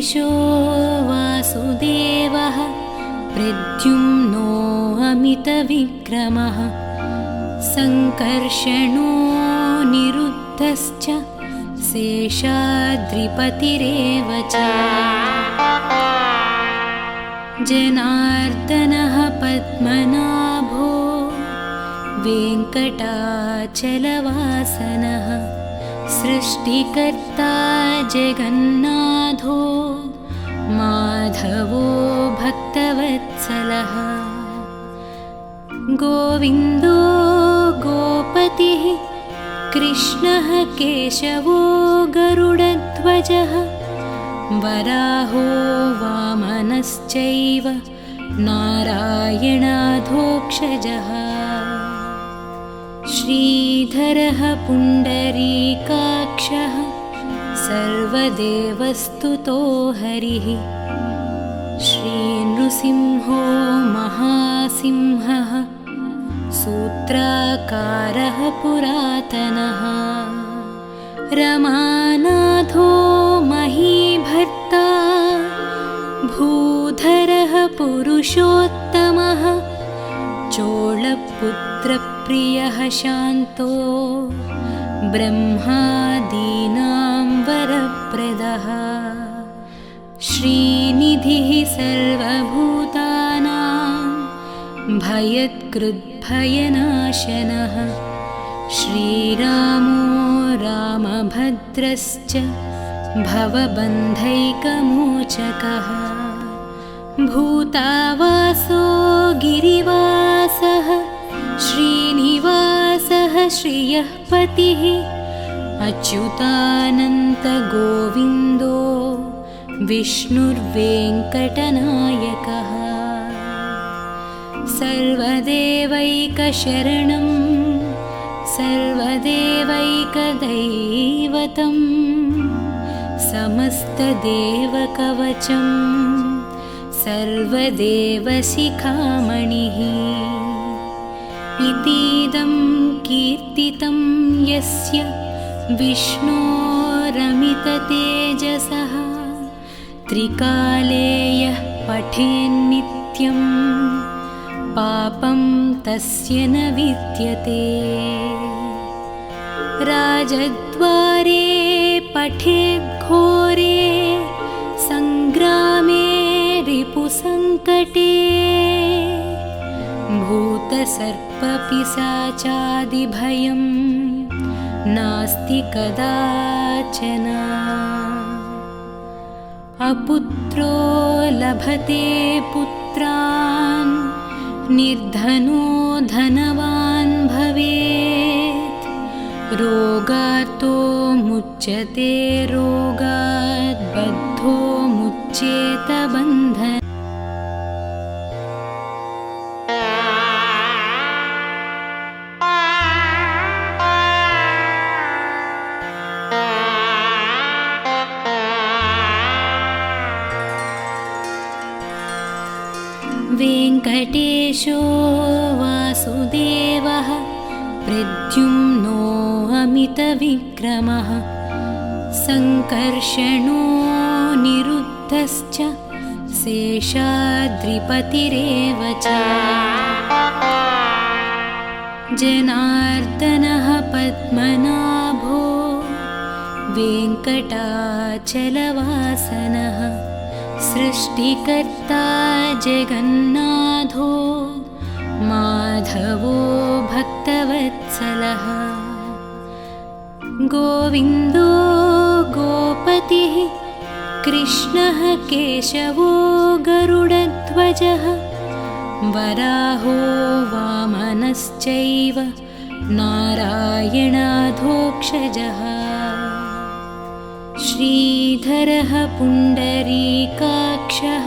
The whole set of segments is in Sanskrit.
वेङ्कटेशो वासुदेवः प्रद्युम्नो अमितविक्रमः सङ्कर्षणो निरुद्धश्च शेषाद्रिपतिरेव च जनार्दनः पद्मनाभो वेङ्कटाचलवासनः सृष्टिकर्ता जगन्नाथो माधवो भक्तवत्सलः गोविन्दो गोपतिः कृष्णः केशवो गरुडध्वजः वराहो वामनश्चैव नारायणाधोक्षजः श्रीधरः पुण्डरीकाक्षः सर्वदेवस्तुतो हरिः श्रीनृसिंहो महासिंहः सूत्राकारः पुरातनः रमानाथो महीभर्ता भूधरः पुरुषोत्तमः चोळपुत्रप्रियः शान्तो ब्रह्मादीनां वरप्रदः श्रीनिधिः सर्वभूतानां भयत्कृद्भयनाशनः श्रीरामो रामभद्रश्च भवबन्धैकमोचकः भूतावासो गिरिवासः श्रीनिवासः श्रियः पतिः अच्युतानन्तगोविन्दो विष्णुर्वेङ्कटनायकः सर्वदेवैकशरणं सर्वदेवैकदैवतं समस्तदेवकवचं सर्वदेवशिखामणिः इतीदं कीर्तितं यस्य विष्णोरमिततेजसः त्रिकाले यः पठेन्नित्यं पापं तस्य न विद्यते राजद्वारे पठेद्घोरे सङ्ग्रामे रिपुसङ्कटे भूतसर्पपिशाचादिभयं नास्ति कदाचन अपुत्रो लभते पुत्रान् निर्धनो धनवान् भवेत् रोगार्तो मुच्यते रोगात् बद्धो मुच्येत बन्धनात् वेङ्कटेशो वासुदेवः प्रद्युम्नो अमितविक्रमः सङ्कर्षणो निरुद्धश्च शेषाद्रिपतिरेव च जनार्दनः पद्मनाभो वेङ्कटाचलवासनः सृष्टिकर्ता जगन्नाथो माधवो भक्तवत्सलः गोविन्दो गोपतिः कृष्णः केशवो गरुडध्वजः वराहो वामनश्चैव नारायणाधोक्षजः श्रीधरः पुण्डरीकाक्षः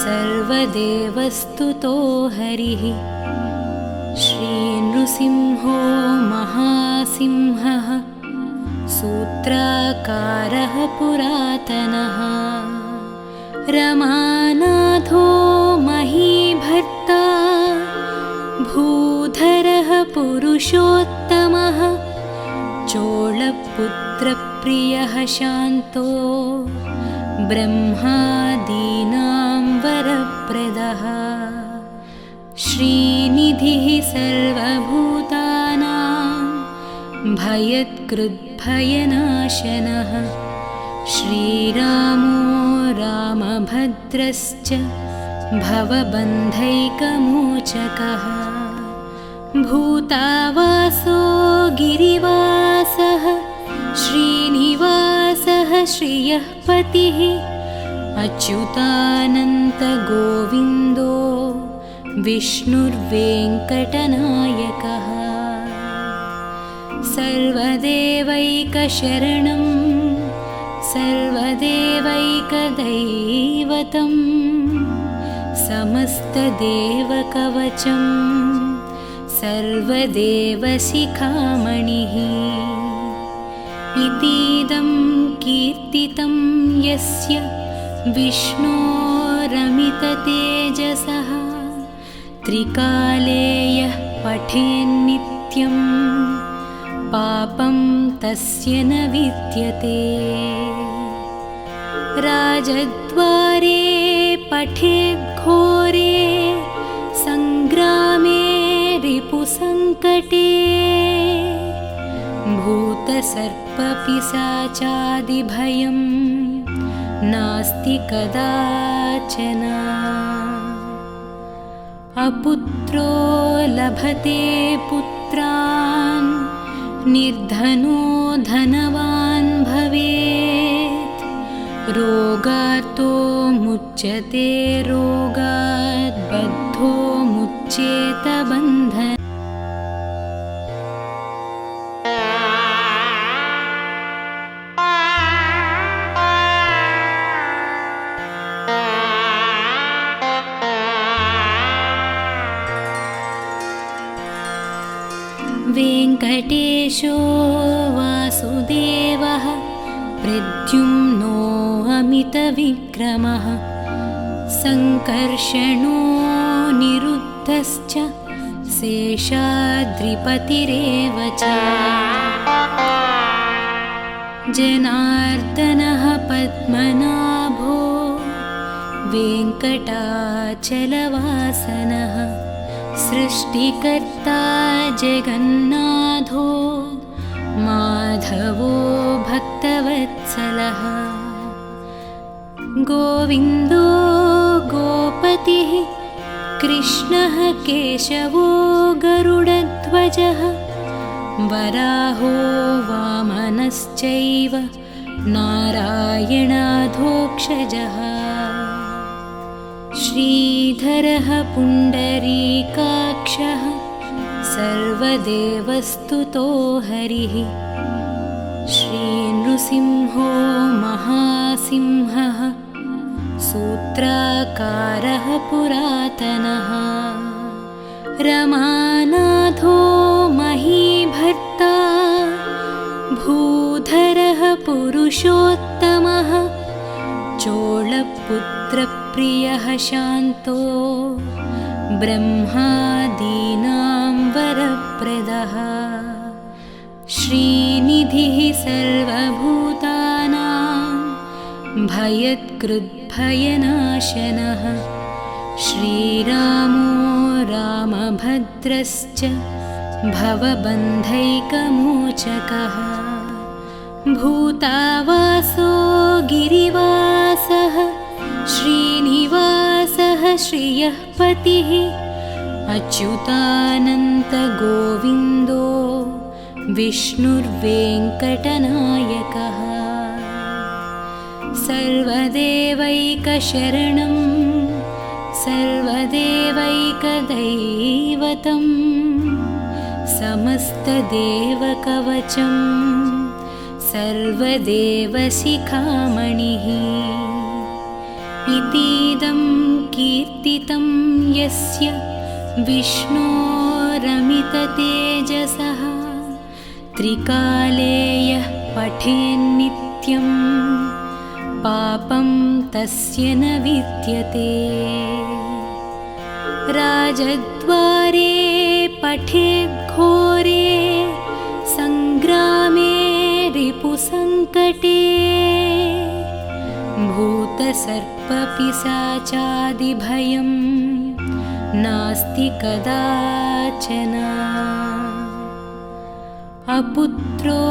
सर्वदेवस्तुतो हरिः श्रीनृसिंहो महासिंहः सूत्राकारः पुरातनः रमानाथो महीभर्ता भूधरः पुरुषोत्तमः चोळपुत्रप्रियः शान्तो ब्रह्मादीनां वरप्रदः श्रीनिधिः सर्वभूतानां भयत्कृद्भयनाशनः श्रीरामो रामभद्रश्च भवबन्धैकमोचकः भूतावासो गिरिवासः श्रीनिवासः श्रियः पतिः अच्युतानन्तगोविन्दो विष्णुर्वेङ्कटनायकः सर्वदेवैकशरणं सर्वदेवैकदैवतं समस्तदेवकवचं सर्वदेवशिखामणिः इतीदं कीर्तितं यस्य विष्णोरमिततेजसः त्रिकाले यः पठेन्नित्यं पापं तस्य न विद्यते राजद्वारे पठेद्घोरे सङ्ग्रामे रिपुसङ्कटे भूतसर्पपिशाचादिभयं नास्ति कदाचन अपुत्रो लभते पुत्रान् निर्धनो धनवान् भवेत् रोगार्तो मुच्यते रोगात् बद्धो मुच्येत बन्धनात् वेङ्कटेशो वासुदेवः प्रद्युम्नो अमितविक्रमः सङ्कर्षणो निरुद्धश्च शेषाद्रिपतिरेव च जनार्दनः पद्मनाभो वेङ्कटाचलवासनः सृष्टिकर्ता जगन्नाथो माधवो भक्तवत्सलः गोविन्दो गोपतिः कृष्णः केशवो गरुडध्वजः वराहो वामनश्चैव नारायणाधोक्षजः श्रीधरः पुण्डरीकाक्षः सर्वदेवस्तुतो हरिः श्रीनृसिंहो महासिंहः सूत्राकारः पुरातनः रमानाथो महीभर्ता भूधरः पुरुषोत्तमः चोळपुत्रप्रियः शान्तो ब्रह्मादीनां वरप्रदः श्रीनिधिः सर्वभूतानां भयत्कृद्भयनाशनः श्रीरामो रामभद्रश्च भवबन्धैकमोचकः भूतावासो गिरिवासः श्रीनिवासः श्रियः पतिः अच्युतानन्तगोविन्दो विष्णुर्वेङ्कटनायकः सर्वदेवैकशरणं सर्वदेवैकदैवतं समस्तदेवकवचं सर्वदेवशिखामणिः इतीदं कीर्तितं यस्य विष्णोरमिततेजसः त्रिकाले यः पठेन्नित्यं पापं तस्य न विद्यते राजद्वारे पठेद्घोरे सङ्ग्रामे रिपुसङ्कटे भूत भूतसर्पपिशाचादिभयं नास्ति कदाचन। अपुत्रो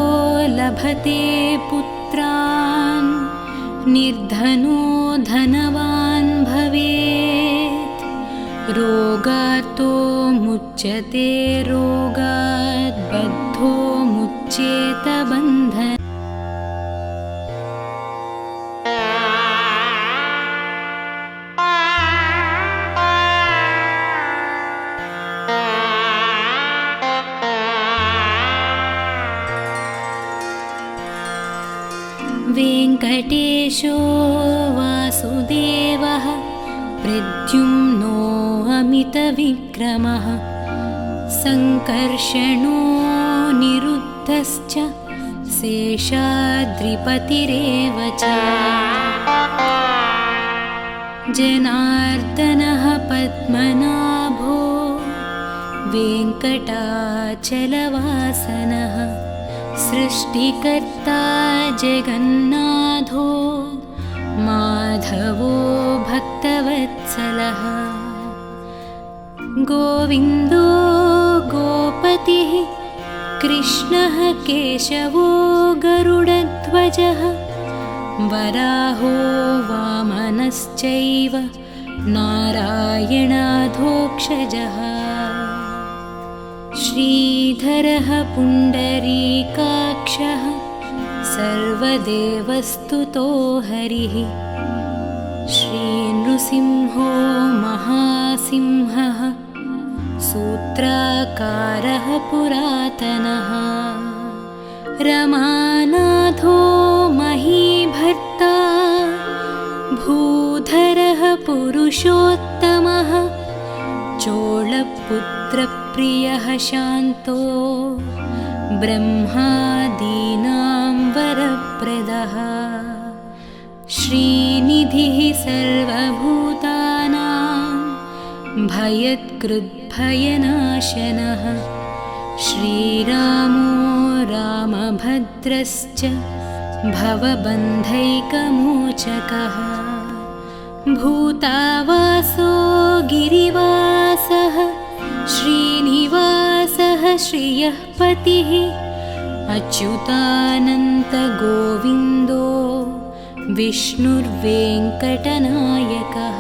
लभते पुत्रान् निर्धनो धनवान् भवेत्। रोगार्तो मुच्यते रोगात् बद्धो मुच्येत बन्धनात्। वेङ्कटेशो वासुदेवः प्रद्युम्नो अमितविक्रमः सङ्कर्षणो निरुद्धश्च शेषाद्रिपतिरेव च। जनार्दनः पद्मनाभो वेङ्कटाचलवासनः सृष्टिकर्ता जगन्नाथो माधवो भक्तवत्सलः। गोविन्दो गोपतिः कृष्णः केशवो गरुडध्वजः वराहो वामनश्चैव नारायणाधोक्षजः। श्रीधरः पुण्डरीकाक्षः सर्वदेवस्तुतो हरिः। श्रीनृसिंहो महासिंहः सूत्राकारः पुरातनः। रमानाथो महीभर्ता भूधरः पुरुषोत्तमः। चोळपुत्रप्रियः शान्तो ब्रह्मादीनां वरप्रदः। श्रीनिधिः सर्वभूतानां भयत्कृद्भयनाशनः। श्रीरामो रामभद्रश्च भवबन्धैकमोचकः। भूतावासो गिरिवासः श्रीनिवासः श्रियः पतिः। अच्युतानन्तगोविन्दो विष्णुर्वेङ्कटनायकः।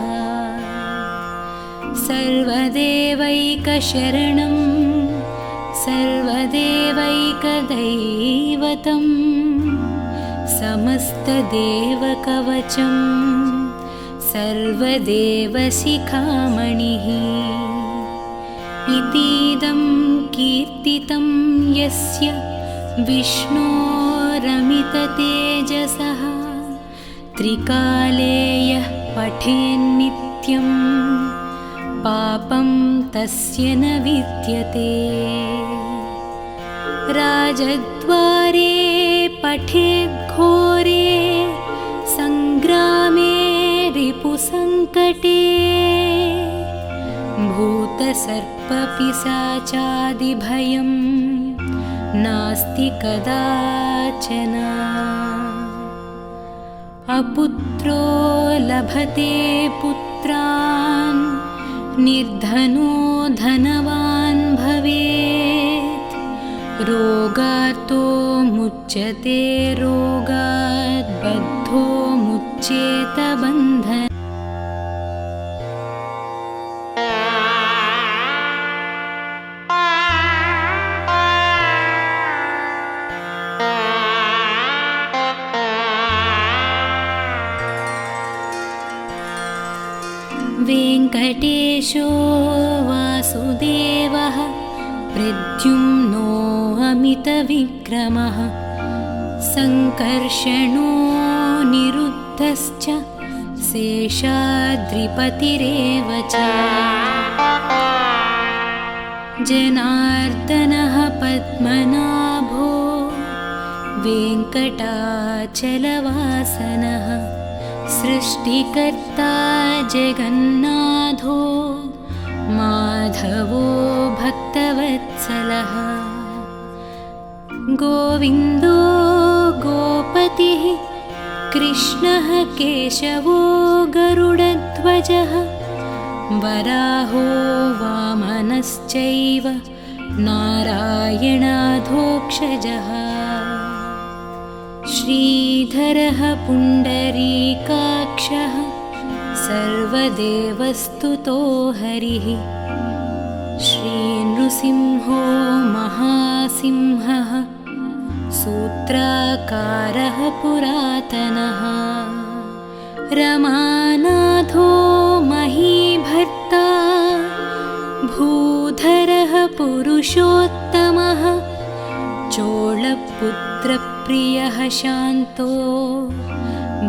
सर्वदेवैकशरणं सर्वदेवैकदैवतं समस्तदेवकवचं सर्वदेवशिखामणिः। इतीदं कीर्तितं यस्य विष्णोरमिततेजसः त्रिकाले यः पठेन्नित्यं पापं तस्य न विद्यते। राजद्वारे पठेद्घोरे सङ्ग्रामे रिपुसङ्कटे। भूतसर्पपिशाचादिभयं नास्ति कदाचन। अपुत्रो लभते पुत्रान् निर्धनो धनवान् भवेत्। रोगार्तो मुच्यते रोगात् बद्धो मुच्येत बन्धनात्। वेङ्कटेशो वासुदेवः प्रद्युम्नो अमितविक्रमः सङ्कर्षणो निरुद्धश्च शेषाद्रिपतिरेव च। जनार्दनः पद्मनाभो वेङ्कटाचलवासनः सृष्टिकर्ता जगन्नाथो माधवो भक्तवत्सलः। गोविन्दो गोपतिः कृष्णः केशवो गरुडध्वजः वराहो वामनश्चैव नारायणाधोक्षजः श्रीधरः पुण्डरीकाक्षः सर्वदेवस्तुतो हरिः श्रीनृसिंहो महासिंहः सूत्राकारः पुरातनः रमानाथो महीभर्ता भूधरः पुरुषोत्तमः चोळपुत्रप्रियः शान्तो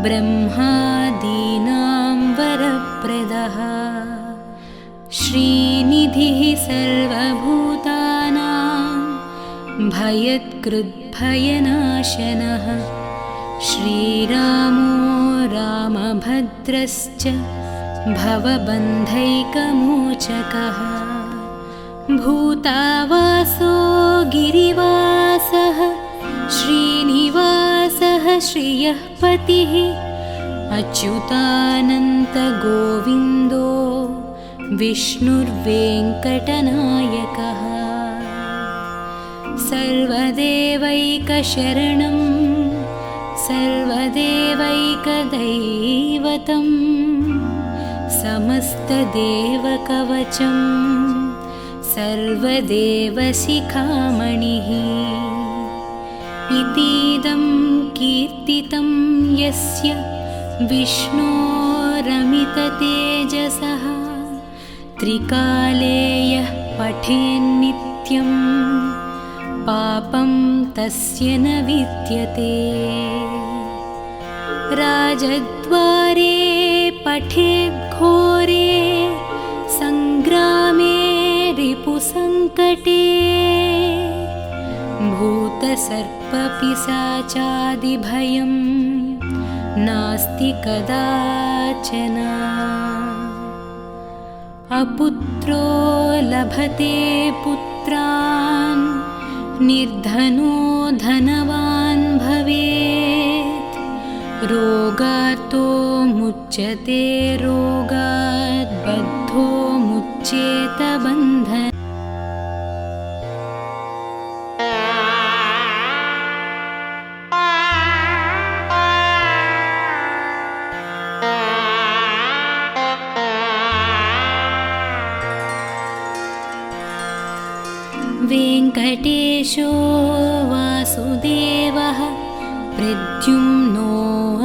ब्रह्मादीनां वरप्रदः श्रीनिधिः सर्वभूतानां भयत्कृद्भयनाशनः श्रीरामो रामभद्रश्च भवबन्धैकमोचकः भूतावासो गिरिवासः श्रीनिवासः श्रियः पतिः अच्युतानन्तगोविन्दो विष्णुर्वेङ्कटनायकः सर्वदेवैकशरणं सर्वदेवैकदैवतं समस्तदेवकवचं सर्वदेवशिखामणिः इतीदं कीर्तितं यस्य विष्णोरमिततेजसः त्रिकाले यः पठेन्नित्यं पापं तस्य न विद्यते राजद्वारे पठेद्घोरे सङ्ग्रामे रिपुसङ्कटे भूतसर्पपिशाचादिभयं नास्ति कदाचन अपुत्रो लभते पुत्रान् निर्धनो धनवान् भवेत् रोगार्तो मुच्यते रोगात् बद्धो मुच्येत बन्धनात् वेङ्कटेशो वासुदेवः प्रद्युम्नो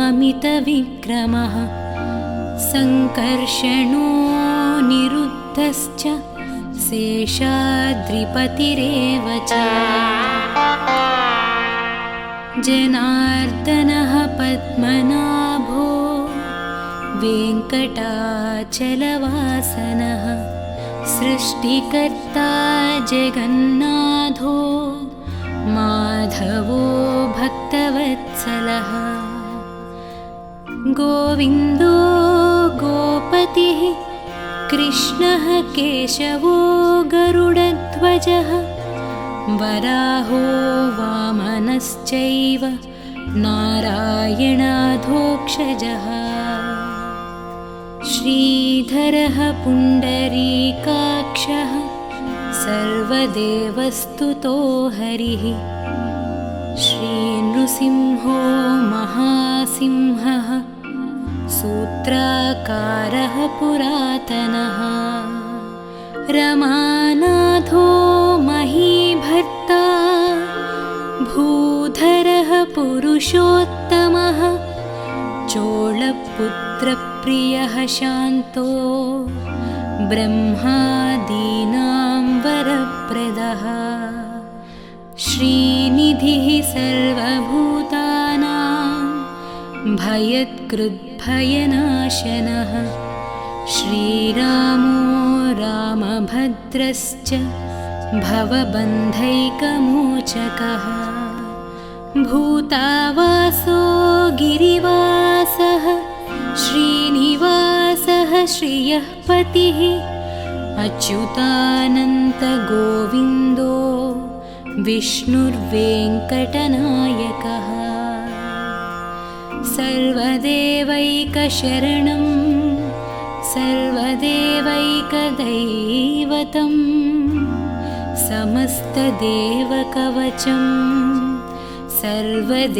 अमितविक्रमः सङ्कर्षणो निरुद्धश्च शेषाद्रिपतिरेव च जनार्दनः पद्मनाभो वेङ्कटाचलवासनः सृष्टिकर्ता जगन्नाथो माधवो भक्तवत्सलः गोविन्दो गोपतिः कृष्णः केशवो गरुडध्वजः वराहो वामनश्चैव नारायणाधोक्षजः श्रीधरः पुण्डरीकाक्षः सर्वदेवस्तुतो हरिः श्रीनृसिंहो महासिंहः सूत्राकारः पुरातनः रमानाथो महीभर्ता भूधरः पुरुषोत्तमः चोळपुत्रप्रियः शान्तो ब्रह्मादीनां वरप्रदः श्रीनिधिः सर्वभूतानां भयत्कृद्भयनाशनः श्रीरामो रामभद्रश्च भवबन्धैकमोचकः भूतावासो गिरिवासः श्रीनिवासः श्रियः पतिः अच्युतानन्तगोविन्दो विष्णुर्वेङ्कटनायकः सर्वदेवैकशरणं सर्वदेवैकदैवतं समस्तदेवकवचं सर्वदेवशिखामणिः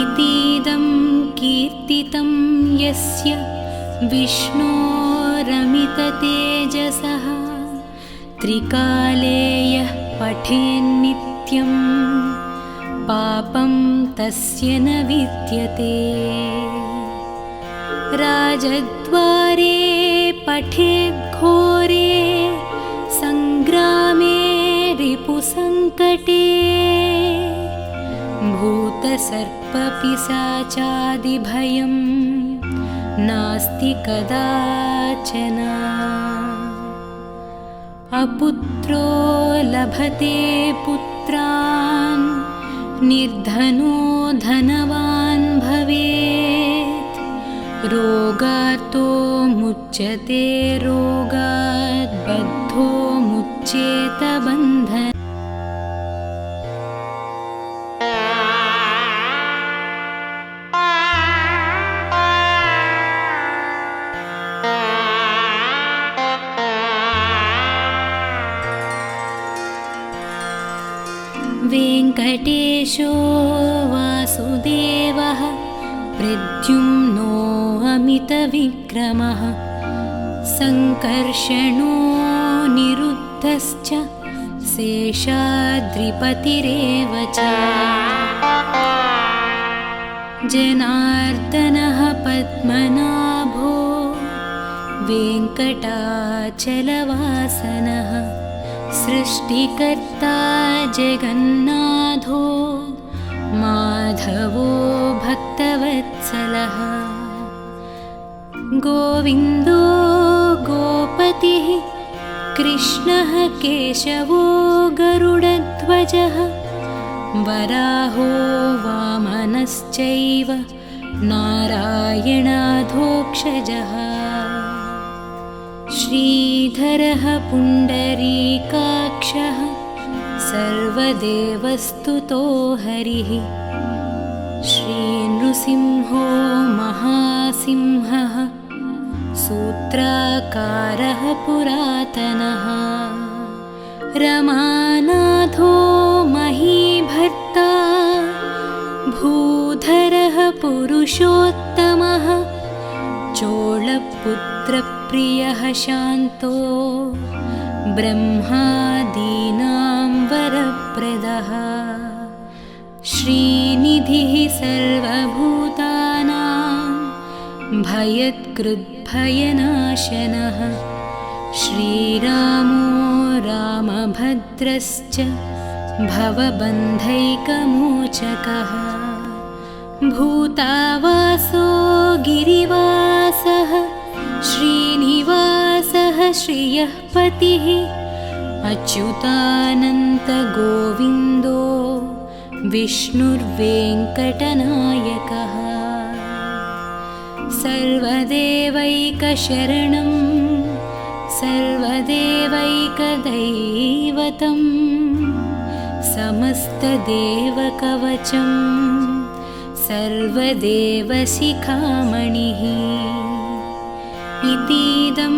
इतीदं कीर्तितं यस्य विष्णोरमिततेजसः त्रिकाले यः पठेन्नित्यं पापं तस्य न विद्यते। राजद्वारे पठेद्घोरे सङ्ग्रामे रिपुसङ्कटे भूतसर्पपिशाचादिभयं नास्ति कदाचन। अपुत्रो लभते पुत्रान् निर्धनो धनवान् भवेत् रोगार्तो मुच्यते रोगात् बद्धो मुच्येत बन्धनात्। वेङ्कटेशो वासुदेवः प्रद्युम्नो अमितविक्रमः सङ्कर्षणो निरुद्धश्च शेषाद्रिपतिरेव च। जनार्दनः पद्मनाभो वेङ्कटाचलवासनः सृष्टिकर्ता जगन्नाथो माधवो भक्तवत्सलः। गोविन्दो गोपतिः कृष्णः केशवो गरुडध्वजः वराहो वामनश्चैव नारायणाधोक्षजः। श्रीधरः पुण्डरीकाक्षः सर्वदेवस्तुतो हरिः। श्रीनृसिंहो महासिंहः सूत्राकारः पुरातनः। रमानाथो महीभर्ता भूधरः पुरुषोत्तमः चोळपुत्रप्रियः शान्तो ब्रह्मादीनां वरप्रदः। श्रीनिधिः सर्वभूतानां भयत्कृद्भयनाशनः। श्रीरामो रामभद्रश्च भवबन्धैकमोचकः। भूतावासो गिरिवासः श्रीनिवासः श्रियः पतिः अच्युतानन्तगोविन्दो विष्णुर्वेङ्कटनायकः। सर्वदेवैकशरणं सर्वदेवैकदैवतं समस्तदेवकवचं सर्वदेवशिखामणिः इतीदं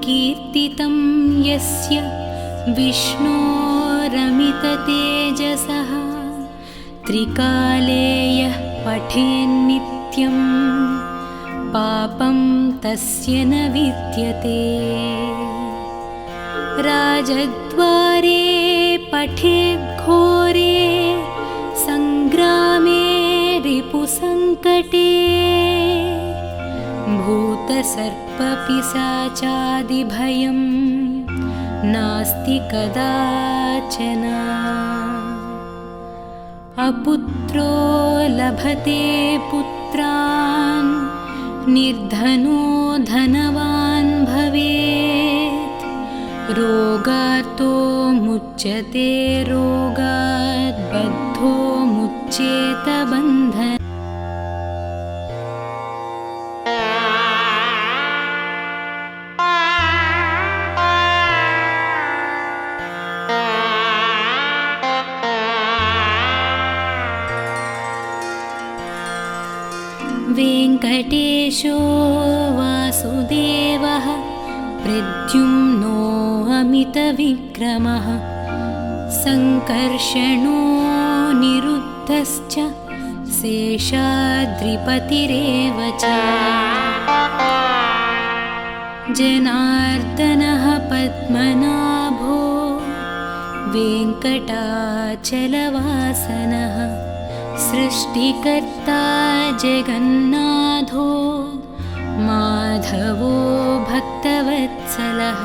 कीर्तितं यस्य विष्णोरमिततेजसः त्रिकाले यः पठेन्नित्यं पापं तस्य न विद्यते। राजद्वारे पठेद्घोरे सङ्ग्रामे रिपुसङ्कटे भूतसर्पपिशाचादिभयं नास्ति कदाचन। अपुत्रो लभते पुत्रान् निर्धनो धनवान् भवेत् रोगार्तो मुच्यते रोगात् बद्धो मुच्येत बन्धनात्। वेङ्कटेशो वासुदेवः प्रद्युम्नो अमितविक्रमः सङ्कर्षणो निरुद्धश्च शेषाद्रिपतिरेव च जनार्दनः पद्मनाभो वेङ्कटाचलवासनः सृष्टिकर्ता जगन्नाथो माधवो भक्तवत्सलः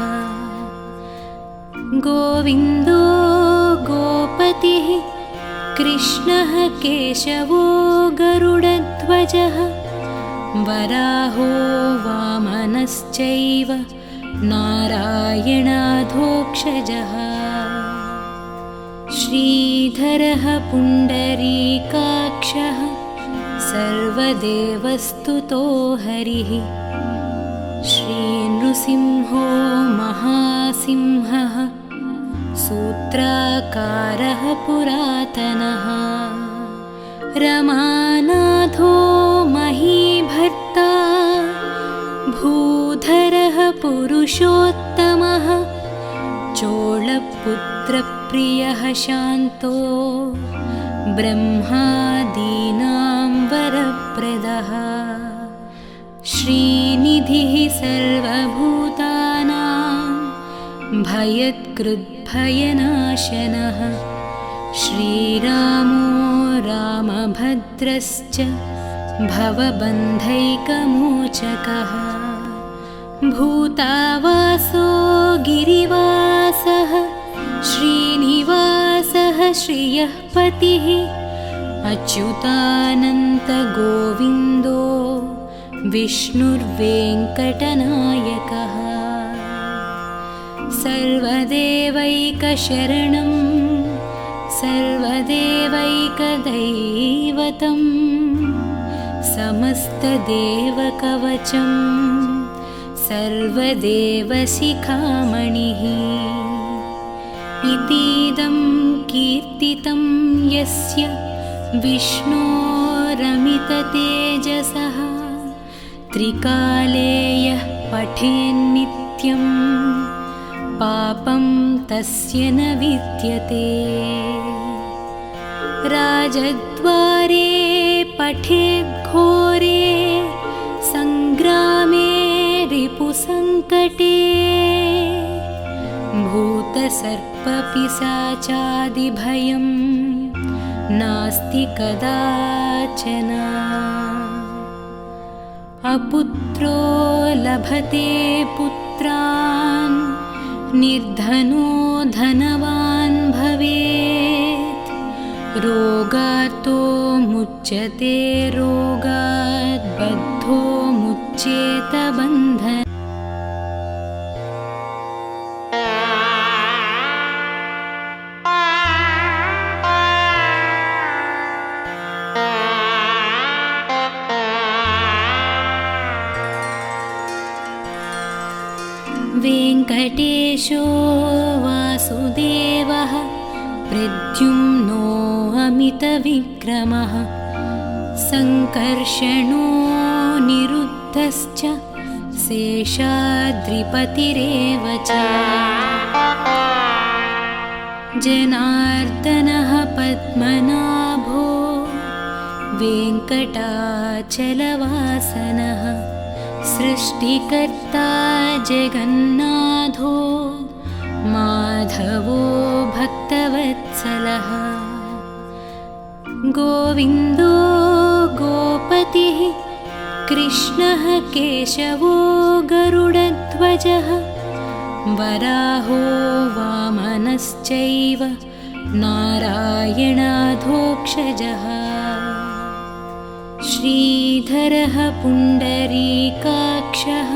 गोविन्दो गोपतिः कृष्णः केशवो गरुडध्वजः वराहो वामनश्चैव नारायणाधोक्षजः श्रीधरः पुण्डरीकाक्षः सर्वदेवस्तुतो हरिः श्रीनृसिंहो महासिंहः सूत्राकारः पुरातनः रमानाथो महीभर्ता भूधरः पुरुषोत्तमः चोळपुत्रप्रियः शान्तो ब्रह्मादीनां वरप्रदः श्रीनिधिः सर्वभूतानां भयत्कृद्भयनाशनः श्रीरामो रामभद्रश्च भवबन्धैकमोचकः भूतावासो गिरिवासः श्रीनिवासः श्रियः पतिः अच्युतानन्तगोविन्दो विष्णुर्वेङ्कटनायकः सर्वदेवैकशरणं सर्वदेवैकदैवतं समस्तदेवकवचं सर्वदेवशिखामणिः इतीदं कीर्तितं यस्य विष्णोरमिततेजसः त्रिकाले यः पठेन्नित्यं पापं तस्य न विद्यते राजद्वारे पठेद्घोरे सङ्ग्रामे रिपुसङ्कटे भूतसर्पपिशाचादिभयं नास्ति कदाचन अपुत्रो लभते पुत्रान् निर्धनो धनवान् भवेत् रोगार्तो मुच्यते रोगात् बद्धो मुच्येत बन्धनात् वेङ्कटेशो वासुदेवः प्रद्युम्नो अमितविक्रमः सङ्कर्षणो निरुद्धश्च शेषाद्रिपतिरेव च जनार्दनः पद्मनाभो वेङ्कटाचलवासनः सृष्टिकर्ता जगन्नाथो माधवो भक्तवत्सलः गोविन्दो गोपतिः कृष्णः केशवो गरुडध्वजः वराहो वामनश्चैव नारायणाधोक्षजः श्रीधरः पुण्डरीकाक्षः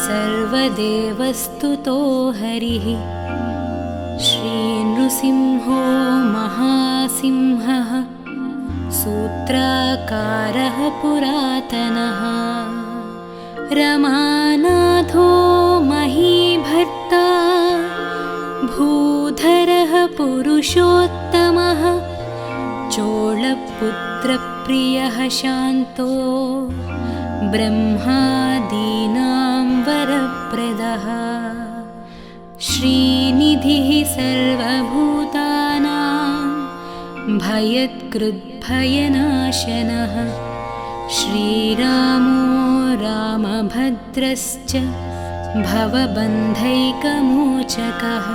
सर्वदेवस्तुतो हरिः श्रीनृसिंहो महासिंहः सूत्राकारः पुरातनः रमानाथो महीभर्ता भूधरः पुरुषोत्तमः चोळपुत्रप्रियः शान्तो ब्रह्मादीनां वरप्रदः श्रीनिधिः सर्वभूतानां भयत्कृद्भयनाशनः श्रीरामो रामभद्रश्च भवबन्धैकमोचकः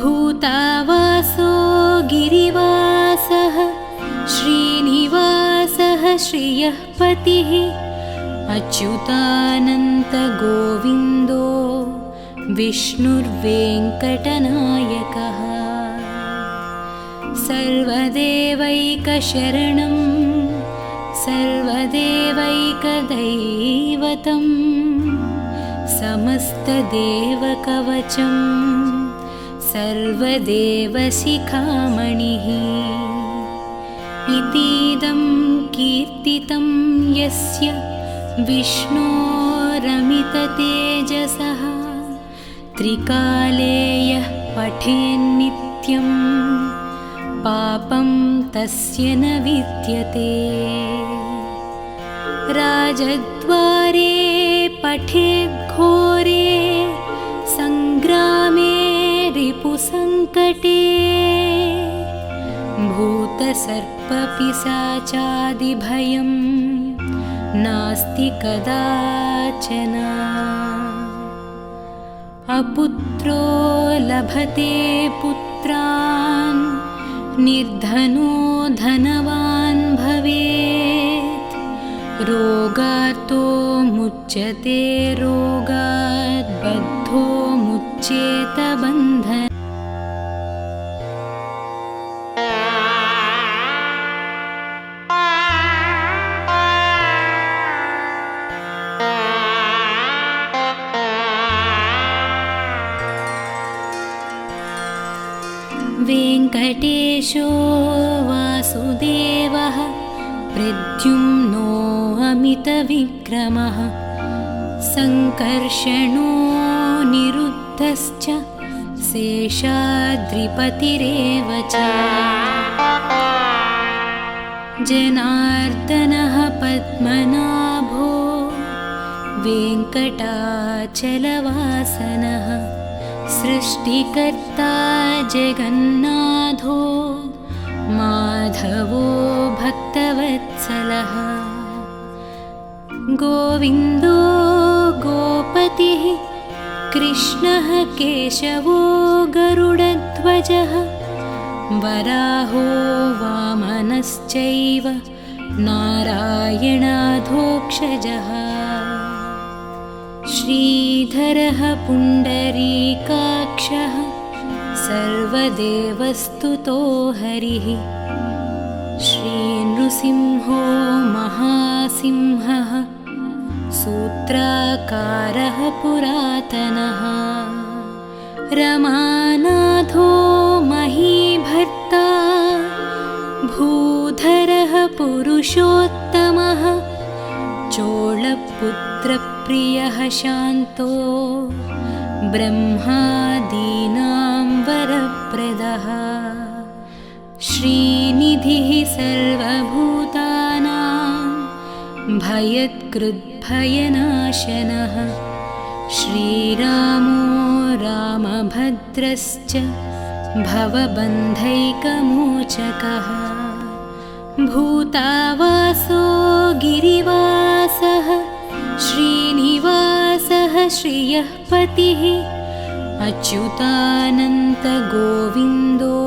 भूतावासो गिरिवासः श्रीनिवासः श्रियः पतिः अच्युतानन्तगोविन्दो विष्णुर्वेङ्कटनायकः सर्वदेवैकशरणं सर्वदेवैकदैवतं समस्तदेवकवचं सर्वदेवशिखामणिः इतीदं कीर्तितं यस्य विष्णोरमिततेजसः त्रिकाले यः पठेन्नित्यं पापं तस्य न विद्यते राजद्वारे पठेद्घोरे सङ्ग्रामे रिपुसङ्कटे भूतसर्पपिशाचादिभयं नास्ति कदाचन अपुत्रो लभते पुत्रान् निर्धनो धनवान् भवेत् रोगार्तो मुच्यते रोगात् बद्धो मुच्येत बन्धनात् वेङ्कटेशो वासुदेवः प्रद्युम्नो अमितविक्रमः सङ्कर्षणो निरुद्धश्च शेषाद्रिपतिरेव च जनार्दनः पद्मनाभो वेङ्कटाचलवासनः सृष्टिकर्ता जगन्नाथो माधवो भक्तवत्सलः गोविन्दो गोपतिः कृष्णः केशवो गरुडध्वजः वराहो वामनश्चैव नारायणाधोक्षजः श्रीधरः पुण्डरीकाक्षः सर्वदेवस्तुतो हरिः श्रीनृसिंहो महासिंहः सूत्राकारः पुरातनः रमानाथो महीभर्ता भूधरः पुरुषोत्तमः चोळपुत्रप्रियः शान्तो ब्रह्मादीनां वरप्रदः श्रीनिधिः सर्वभूतानां भयत्कृद्भयनाशनः श्रीरामो रामभद्रश्च भवबन्धैकमोचकः भूतावासो गिरिवासः श्रीनिवासः श्रियः पतिः अच्युतानन्तगोविन्दो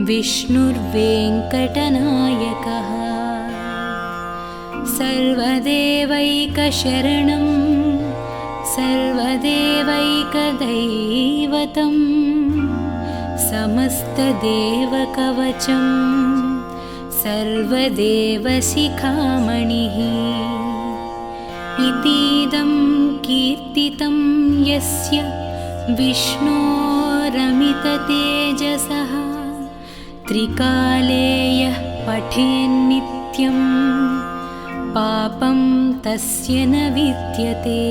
विष्णुर्वेङ्कटनायकः सर्वदेवैकशरणं सर्वदेवैकदैवतं समस्तदेवकवचं सर्वदेवशिखामणिः इतीदं कीर्तितं यस्य विष्णोरमिततेजसः त्रिकाले यः पठेन्नित्यं पापं तस्य न विद्यते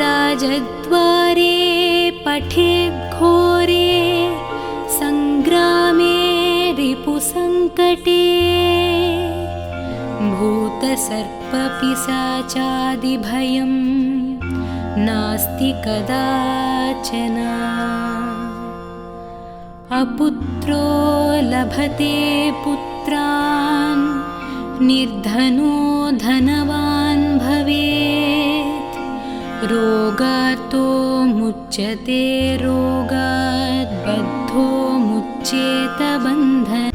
राजद्वारे पठेद्घोरे सङ्ग्रामे रिपुसङ्कटे भूत भूतसर्पपिशाचादिभयं नास्ति कदाचन। अपुत्रो लभते पुत्रान् निर्धनो धनवान् भवेत्। रोगार्तो मुच्यते रोगात् बद्धो मुच्येत बन्धनात्।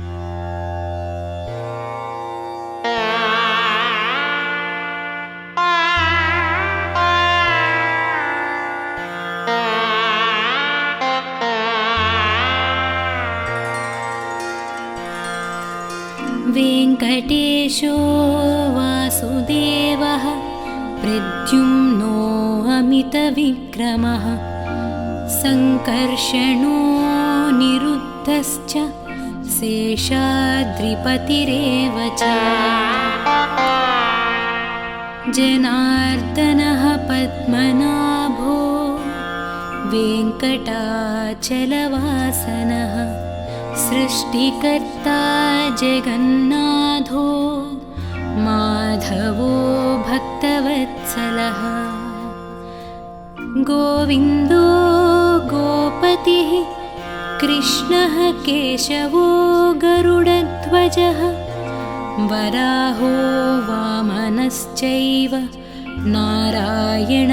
वेङ्कटेशो वासुदेवः प्रद्युम्नो अमितविक्रमः सङ्कर्षणो निरुद्धश्च शेषाद्रिपतिरेव च। जनार्दनः पद्मनाभो वेङ्कटाचलवासनः सृष्टिकर्ता जगन्नाथो माधवो भक्तवत्सलः। गोविन्दो गोपतिः कृष्णः केशवो गरुडध्वजः वराहो वामनश्चैव नारायणाधोक्षजः।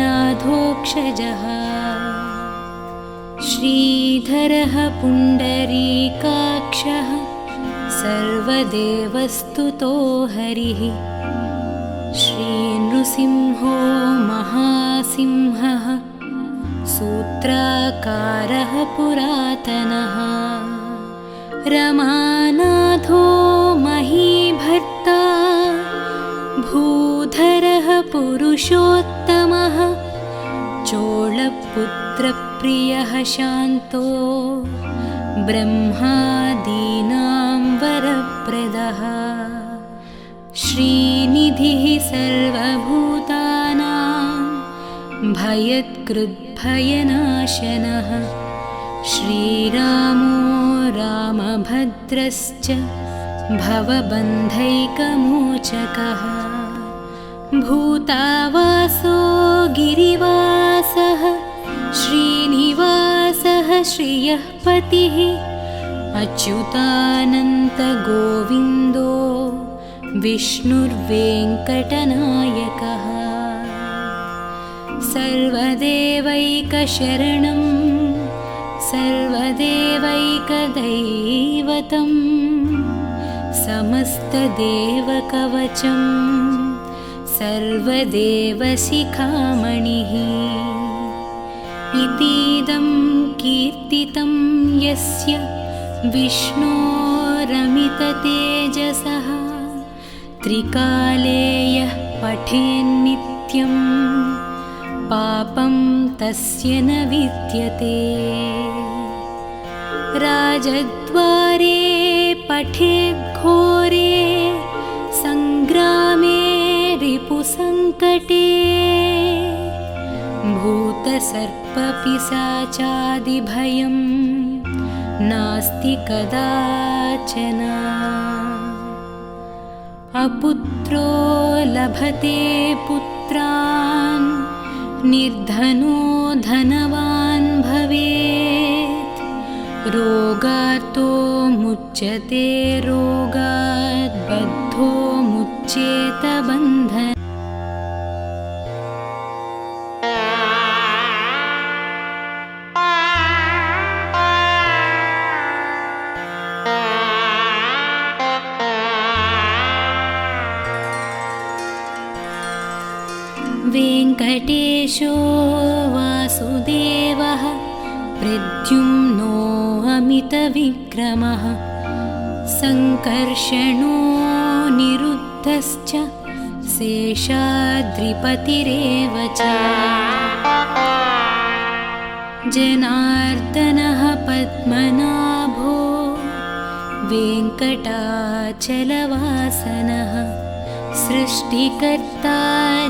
श्रीधरः पुण्डरीकाक्षः सर्वदेवस्तुतो हरिः। श्रीनृसिंहो महासिंहः सूत्राकारः पुरातनः। रमानाथो महीभर्ता भूधरः पुरुषोत्तमः। चोळपुत्रप्रियः शान्तो ब्रह्मादीनां वरप्रदः। श्रीनिधिः सर्वभूतानां भयत्कृद्भयनाशनः। श्रीरामो रामभद्रश्च भवबन्धैकमोचकः। भूतावासो गिरिवासः श्रीनिवासः श्रियः पतिः। अच्युतानन्तगोविन्दो विष्णुर्वेङ्कटनायकः। सर्वदेवैकशरणं सर्वदेवैकदैवतं समस्तदेवकवचं सर्वदेवशिखामणिः। इतीदं कीर्तितं यस्य विष्णोरमिततेजसः त्रिकाले यः पठेन्नित्यं पापं तस्य न विद्यते। राजद्वारे पठेद्घोरे सङ्ग्रामे रिपुसङ्कटे। भूतसर्पपिशाचादिभयं नास्ति कदाचन। अपुत्रो लभते पुत्रान् निर्धनो धनवान् भवेत्। रोगार्तो मुच्यते रोगात् बद्धो मुच्येत बन्धनात्। वेङ्कटेशो वासुदेवः प्रद्युम्नो अमितविक्रमः सङ्कर्षणो निरुद्धश्च शेषाद्रिपतिरेव च। जनार्दनः पद्मनाभो वेङ्कटाचलवासनः सृष्टिकर्ता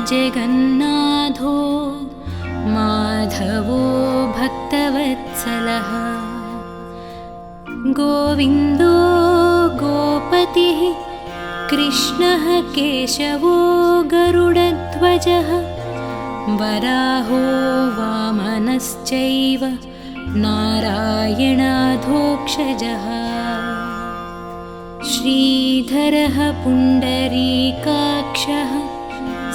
जगन्नाथो माधवो भक्तवत्सलः। गोविन्दो गोपतिः कृष्णः केशवो गरुडध्वजः वराहो वामनश्चैव नारायणाधोक्षजः श्रीधरः पुण्डरीकाक्षः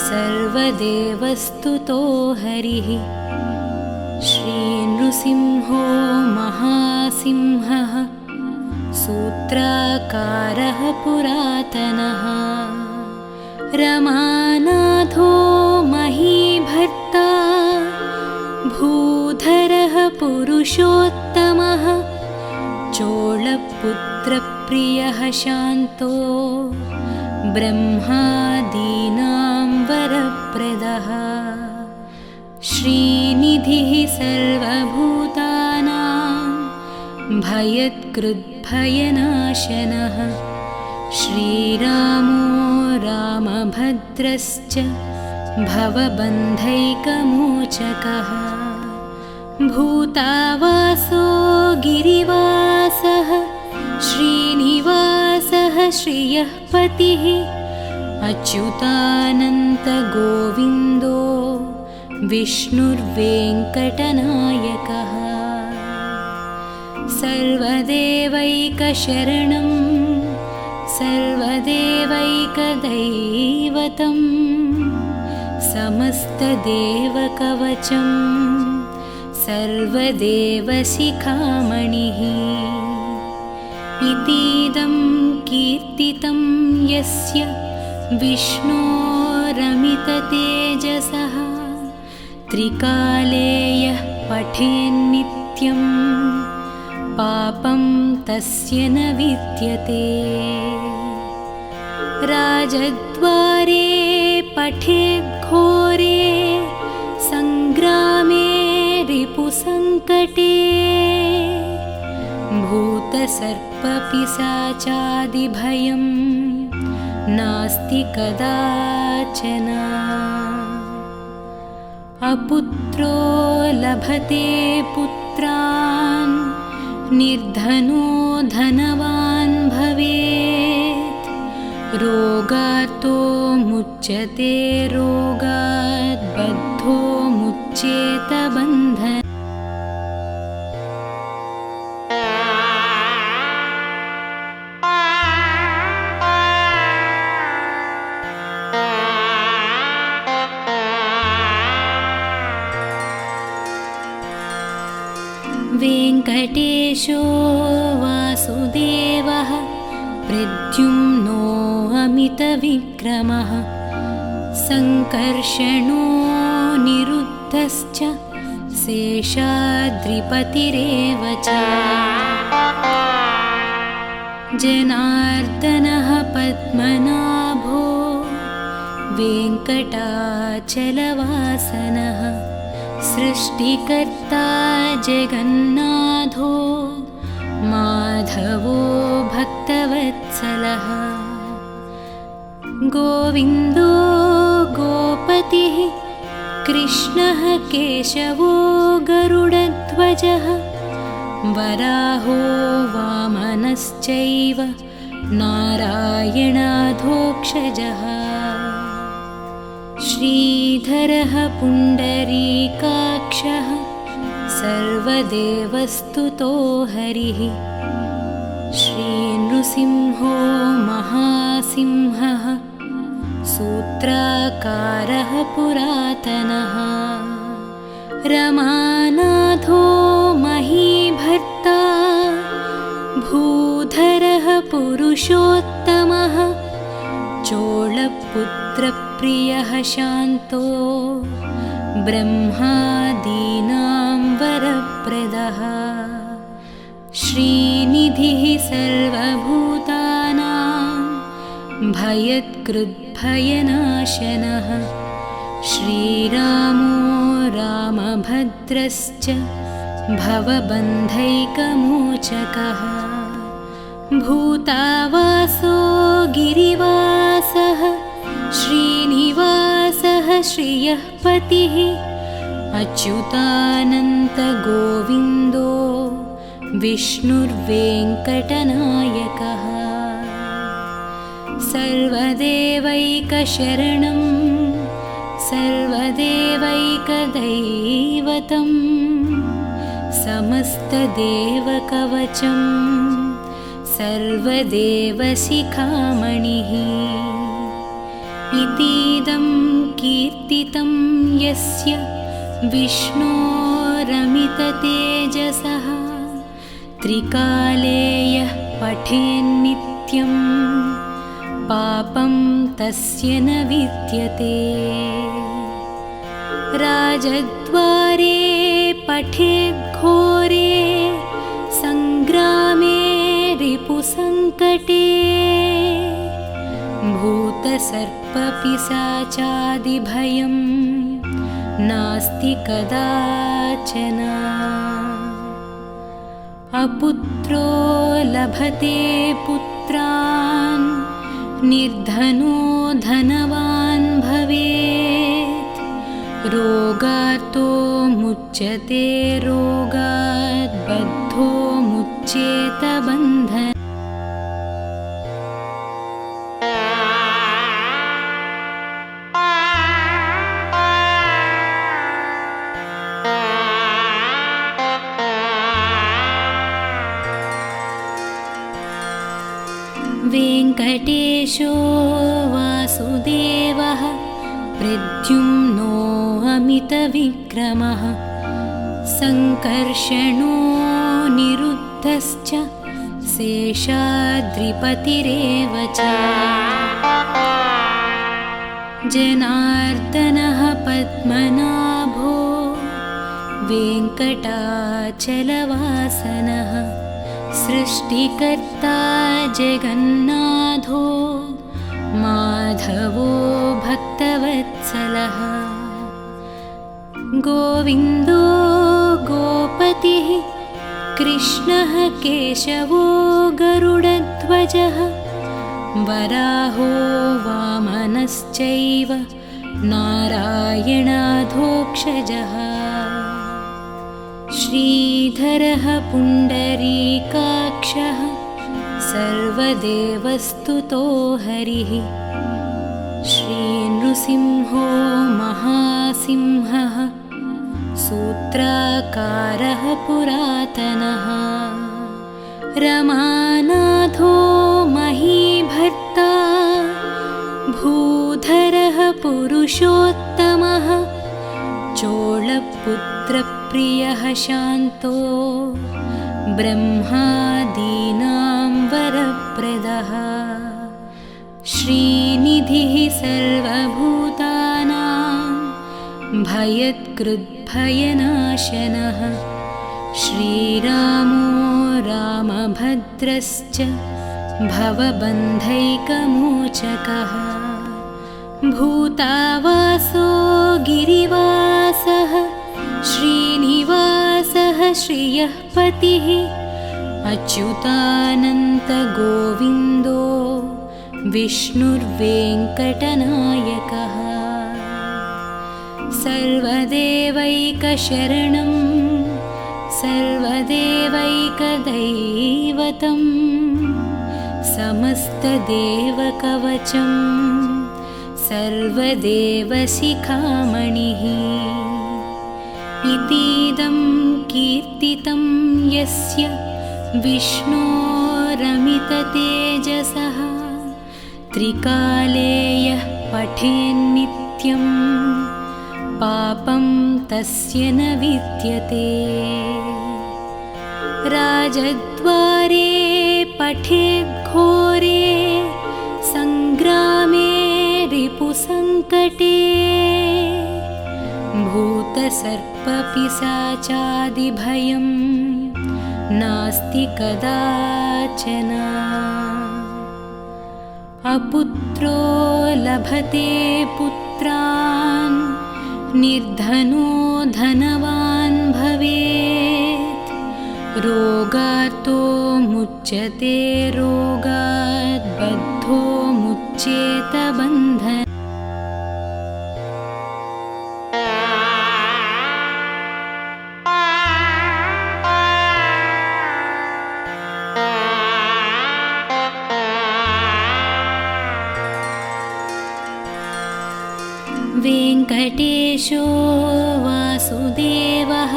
सर्वदेवस्तुतो हरिः श्रीनृसिंहो महासिंहः सूत्राकारः पुरातनः रमानाथो महीभर्ता भूधरः पुरुषोत्तमः चोळपुत्रप्रियः शान्तो ब्रह्मादीनां वरप्रदः श्रीनिधिः सर्वभूतानां भयत्कृद्भयनाशनः श्रीरामो रामभद्रश्च भवबन्धैकमोचकः भूतावासो गिरिवासः श्रीनिवासः श्रियः पतिः अच्युतानन्तगोविन्दो विष्णुर्वेङ्कटनायकः सर्वदेवैकशरणं सर्वदेवैकदैवतं समस्तदेवकवचं सर्वदेवशिखामणिः इतीदं कीर्तितं यस्य विष्णोरमिततेजसः त्रिकाले यः पठेन्नित्यं पापं तस्य न विद्यते राजद्वारे पठेद्घोरे सङ्ग्रामे रिपुसङ्कटे भूतसर्पपिशाचादिभयं नास्ति कदाचन अपुत्रो लभते पुत्रान् निर्धनो धनवान् भवेत् रोगार्तो मुच्यते रोगात् बद्धो मुच्येत बन्धनात् वेङ्कटेशो वासुदेवः प्रद्युम्नो अमितविक्रमः सङ्कर्षणो निरुद्धश्च शेषाद्रिपतिरेव च जनार्दनः पद्मनाभो वेङ्कटाचलवासनः सृष्टिकर्ता जगन्नाथो माधवो भक्तवत्सलः गोविन्दो गोपतिः कृष्णः केशवो गरुडध्वजः वराहो वामनश्चैव नारायणाधोक्षजः श्रीधरः पुण्डरीकाक्षः सर्वदेवस्तुतो हरिः श्रीनृसिंहो महासिंहः सूत्राकारः पुरातनः रमानाथो महीभर्ता भूधरः पुरुषोत्तमः चोळपुत्रप्रियः शान्तो ब्रह्मादीनां वरप्रदः श्रीनिधिः सर्वभूतानां भयत्कृद्भयनाशनः श्रीरामो रामभद्रश्च भवबन्धैकमोचकः भूतावासो गिरिवासः श्रीनिवासः श्रियः पतिः अच्युतानन्तगोविन्दो विष्णुर्वेङ्कटनायकः सर्वदेवैकशरणं सर्वदेवैकदैवतं समस्तदेवकवचं सर्वदेवशिखामणिः इतीदं कीर्तितं यस्य विष्णोरमिततेजसः त्रिकाले यः पठेन्नित्यं पापं तस्य न विद्यते। राजद्वारे पठेद्घोरे सङ्ग्रामे रिपुसङ्कटे भूतसर्पपिशाचादिभयं नास्ति कदाचन। अपुत्रो लभते पुत्रान् निर्धनो धनवान् भवेत् रोगार्तो मुच्यते रोगात् बद्धो मुच्येत बन्धनात्। वेङ्कटेशो वासुदेवः प्रद्युम्नो अमितविक्रमः सङ्कर्षणो निरुद्धश्च शेषाद्रिपतिरेव च। जनार्दनः पद्मनाभो वेङ्कटाचलवासनः सृष्टिकर्ता जगन्नाथो माधवो भक्तवत्सलः। गोविन्दो गोपतिः कृष्णः केशवो गरुडध्वजः वराहो वामनश्चैव नारायणाधोक्षजः। श्रीधरः पुण्डरीकाक्षः सर्वदेवस्तुतो हरिः। श्रीनृसिंहो महासिंहः सूत्राकारः पुरातनः। रमानाथो महीभर्ता भूधरः पुरुषोत्तमः चोळपुत्रप्रियः शान्तो ब्रह्मादीनां वरप्रदः। श्रीनिधिः सर्वभूतानां भयत्कृद्भयनाशनः। श्रीरामो रामभद्रश्च भवबन्धैकमोचकः। भूतावासो गिरिवासः श्रीनिवासः श्रियः पतिः अच्युतानन्तगोविन्दो विष्णुर्वेङ्कटनायकः। सर्वदेवैकशरणं सर्वदेवैकदैवतं समस्तदेवकवचं सर्वदेवशिखामणिः इतीदं कीर्तितं यस्य विष्णोरमिततेजसः त्रिकाले यः पठेन्नित्यं पापं तस्य न विद्यते। राजद्वारे पठेद्घोरे सङ्ग्रामे रिपुसङ्कटे भूतसर्पपिशाचादिभयं नास्ति कदाचन। अपुत्रो लभते पुत्रान् निर्धनो धनवान् भवेत् रोगार्तो मुच्यते रोगात् बद्धो मुच्येत बन्धनात्। वेङ्कटेशो वासुदेवः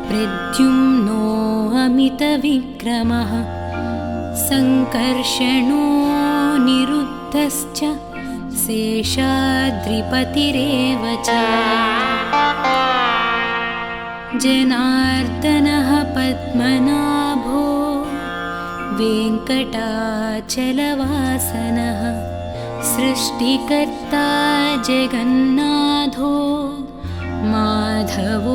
प्रद्युम्नो अमितविक्रमः सङ्कर्षणो निरुद्धश्च शेषाद्रिपतिरेव च जनार्दनः पद्मनाभो वेङ्कटाचलवासनः सृष्टिकर्ता जगन्नाथो माधवो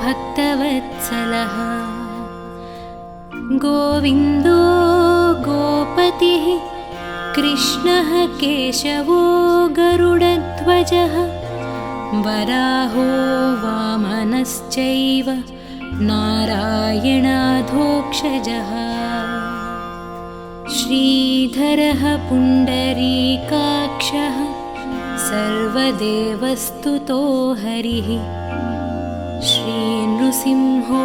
भक्तवत्सलः गोविन्दो गोपतिः कृष्णः केशवो गरुडध्वजः वराहो वामनश्चैव नारायणाधोक्षजः श्रीधरः पुण्डरीकाक्षः सर्वदेवस्तुतो हरिः श्रीनृसिंहो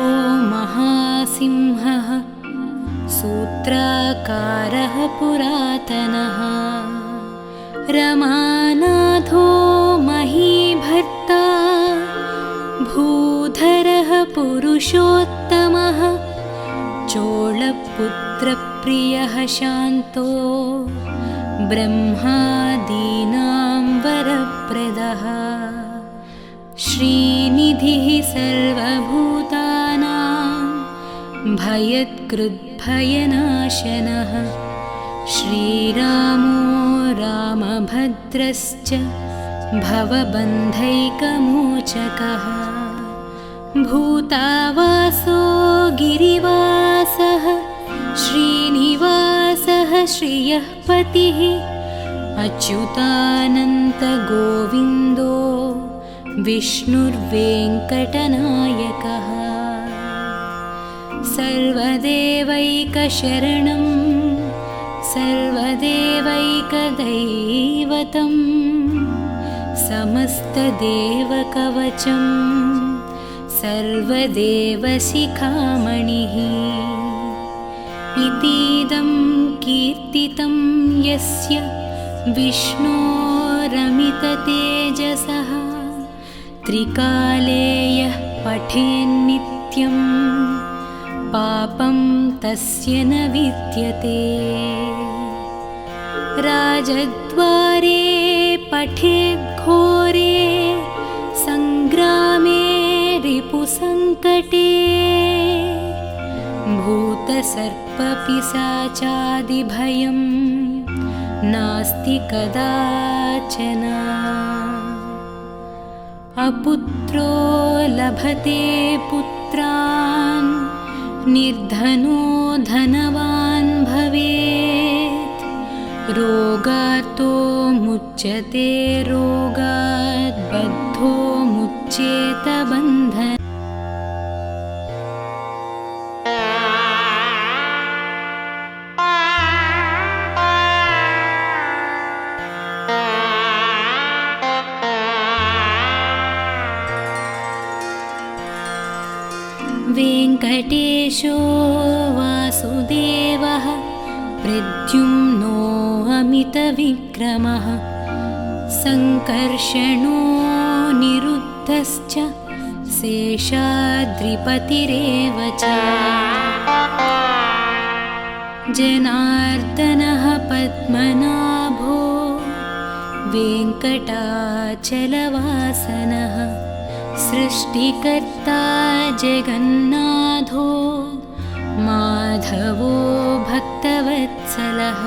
महासिंहः सूत्राकारः पुरातनः रमानाथो महीभर्ता भूधरः पुरुषोत्तमः चोळपुत्रप्रियः शान्तो ब्रह्मादीनां वरप्रदः श्रीनिधिः सर्वभूतानां भयत्कृद्भयनाशनः श्रीरामो रामभद्रश्च भवबन्धैकमोचकः भूतावासो गिरिवासः श्रीनिवासः श्रियः पतिः अच्युतानन्तगोविन्दो विष्णुर्वेङ्कटनायकः सर्वदेवैकशरणं सर्वदेवैकदैवतं समस्तदेवकवचं सर्वदेवशिखामणिः इतीदं कीर्तितं यस्य विष्णोरमिततेजसः त्रिकाले यः पठेन्नित्यं पापं तस्य न विद्यते राजद्वारे पठेद्घोरे सङ्ग्रामे रिपुसङ्कटे भूतसर्पपिशाचादिभयं नास्ति कदाचन अपुत्रो लभते पुत्रान् निर्धनो धनवान् भवेत् रोगार्तो मुच्यते रोगात् बद्धो मुच्येत बन्धनात् वेङ्कटेशो वासुदेवः प्रद्युम्नो अमितविक्रमः सङ्कर्षणो निरुद्धश्च शेषाद्रिपतिरेव च जनार्दनः पद्मनाभो वेङ्कटाचलवासनः सृष्टिकर्ता जगन्नाथो माधवो भक्तवत्सलः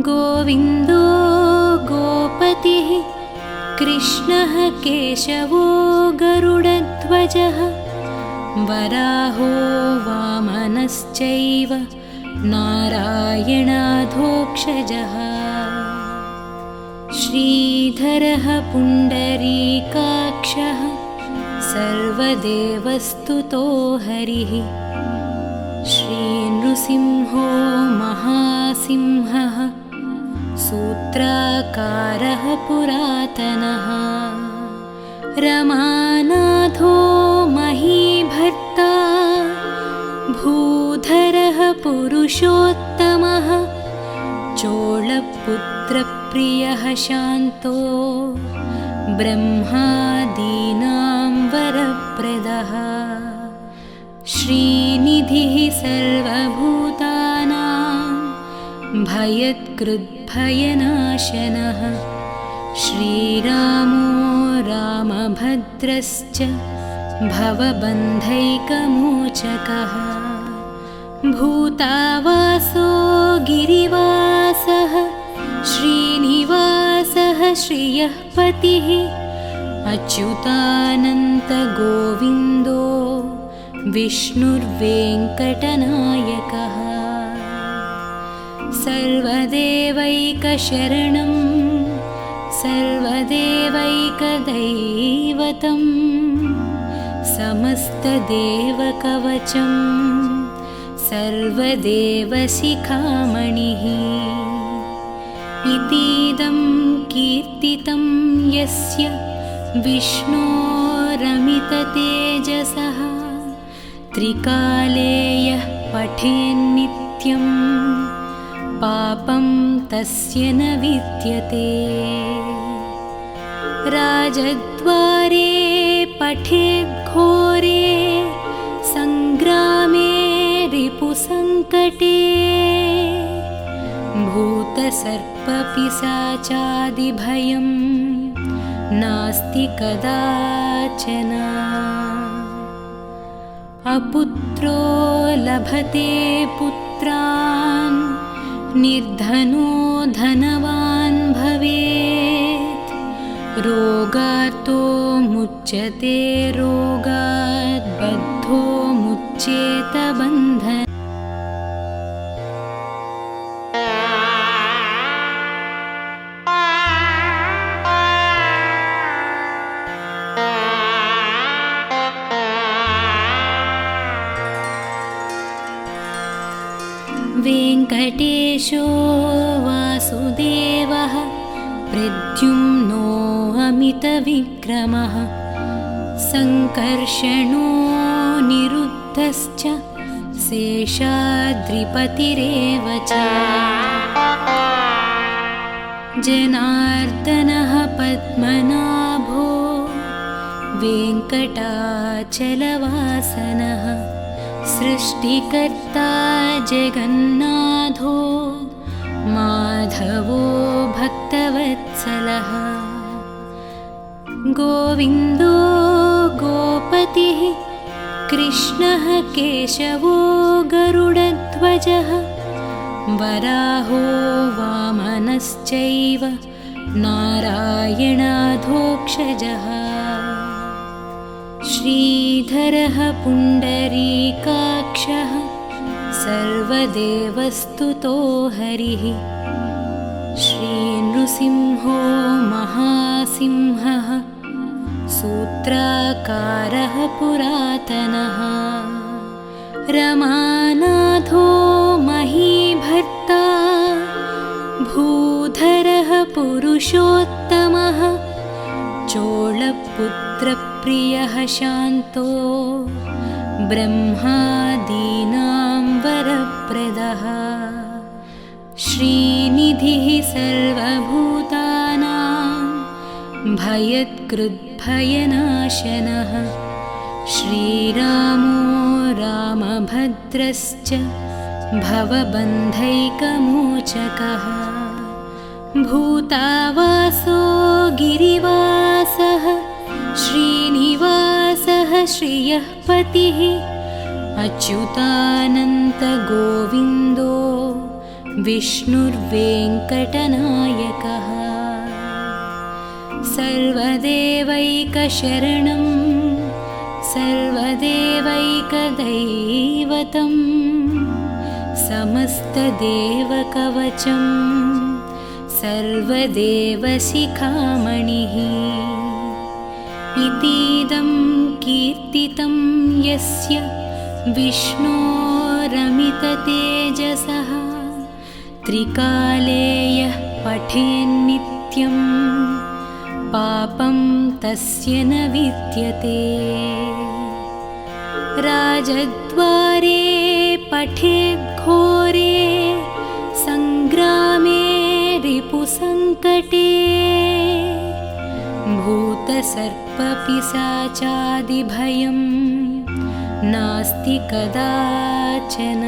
गोविन्दो गोपतिः कृष्णः केशवो गरुडध्वजः वराहो वामनश्चैव नारायणाधोक्षजः श्रीधरः पुण्डरीकाक्षः सर्वदेवस्तुतो हरिः श्रीनृसिंहो महासिंहः सूत्राकारः पुरातनः रमानाथो महीभर्ता भूधरः पुरुषोत्तमः चोळपुत्रप्रियः शान्तो ब्रह्मादीनां वरप्रदः श्रीनिधिः सर्वभूतानां भयत्कृद्भयनाशनः श्रीरामो रामभद्रश्च भवबन्धैकमोचकः भूतावासो गिरिवासः श्रीनिवासः श्रियः पतिः अच्युतानन्तगोविन्दो विष्णुर्वेङ्कटनायकः सर्वदेवैकशरणं सर्वदेवैकदैवतं समस्तदेवकवचं सर्वदेवशिखामणिः इतीदं कीर्तितं यस्य विष्णोरमिततेजसः त्रिकाले यः पठेन्नित्यं पापं तस्य न विद्यते राजद्वारे पठेद्घोरे सङ्ग्रामे रिपुसङ्कटे भूतसर्पपिशाचादिभयं नास्ति कदाचन अपुत्रो लभते पुत्रान् निर्धनो धनवान् भवेत् रोगार्तो मुच्यते रोगात् बद्धो मुच्येत बन्धनात् वेङ्कटेशो वासुदेवः प्रद्युम्नो अमितविक्रमः सङ्कर्षणो निरुद्धश्च शेषाद्रिपतिरेव च जनार्दनः पद्मनाभो वेङ्कटाचलवासनः सृष्टिकर्ता जगन्नाथो माधवो भक्तवत्सलः गोविन्दो गोपतिः कृष्णः केशवो गरुडध्वजः वराहो वामनश्चैव नारायणाधोक्षजः श्रीधरः पुण्डरीकाक्षः सर्वदेवस्तुतो हरिः श्रीनृसिंहो महासिंहः सूत्राकारः पुरातनः रमानाथो महीभर्ता भूधरः पुरुषोत्तमः चोळपुत्रप्रियः शान्तो ब्रह्मादीनां वरप्रदः श्रीनिधिः सर्वभूतानां भयत्कृद्भयनाशनः श्रीरामो रामभद्रश्च भवबन्धैकमोचकः भूतावासो गिरिवासः श्रीनिवासः श्रियः पतिः अच्युतानन्तगोविन्दो विष्णुर्वेङ्कटनायकः सर्वदेवैकशरणं सर्वदेवैकदैवतं समस्तदेवकवचं सर्वदेवशिखामणिः इतीदं कीर्तितं यस्य विष्णोरमिततेजसः त्रिकाले यः पठेन्नित्यं पापं तस्य न विद्यते राजद्वारे पठेद्घोरे सङ्ग्रामे रिपुसङ्कटे भूतसर्पपिशाचादिभयं नास्ति कदाचन।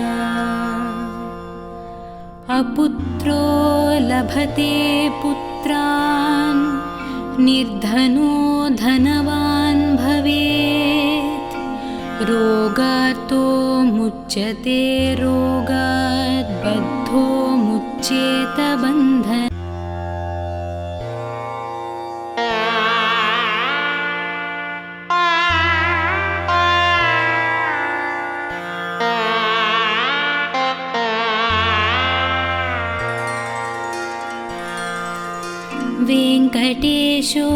अपुत्रो लभते पुत्रान् निर्धनो धनवान् भवेत्। रोगार्तो मुच्यते रोगात् बद्धो मुच्येत बन्धनात्। वेङ्कटेशो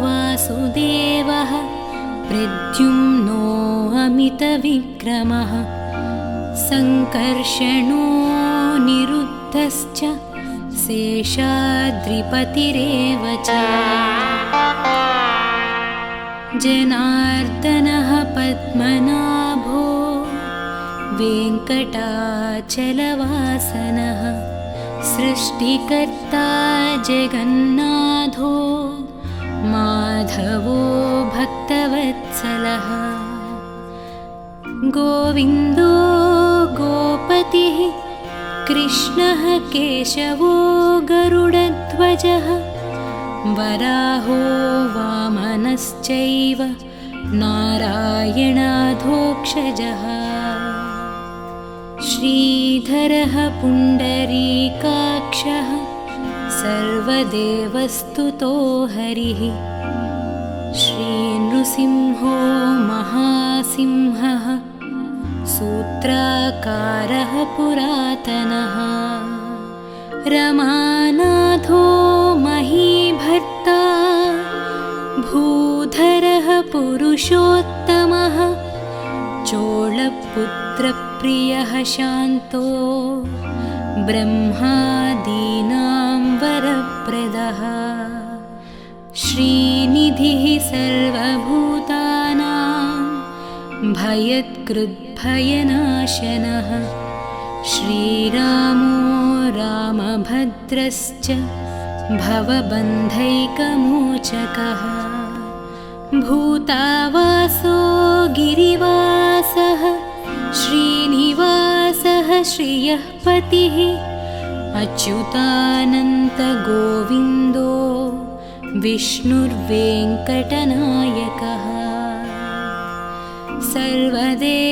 वासुदेवः प्रद्युम्नो अमितविक्रमः सङ्कर्षणो निरुद्धश्च शेषाद्रिपतिरेव च। जनार्दनः पद्मनाभो वेङ्कटाचलवासनः सृष्टिकर्ता जगन्नाथो माधवो भक्तवत्सलः। गोविन्दो गोपतिः कृष्णः केशवो गरुडध्वजः वराहो वामनश्चैव नारायणाधोक्षजः। श्रीधरः पुण्डरीकाक्षः सर्वदेवस्तुतो हरिः। श्रीनृसिंहो महासिंहः सूत्राकारः पुरातनः। रमानाथो महीभर्ता भूधरः पुरुषोत्तमः। चोळपुत्रप्रियः शान्तो ब्रह्मादीनां वरप्रदः। श्रीनिधिः सर्वभूतानां भयत्कृद्भयनाशनः। श्रीरामो रामभद्रश्च भवबन्धैकमोचकः। भूतावासो गिरिवासः श्रीनिवासः श्रियः पतिः। अच्युतानन्तगोविन्दो विष्णुर्वेङ्कटनायकः। सर्वदेवैकशरणं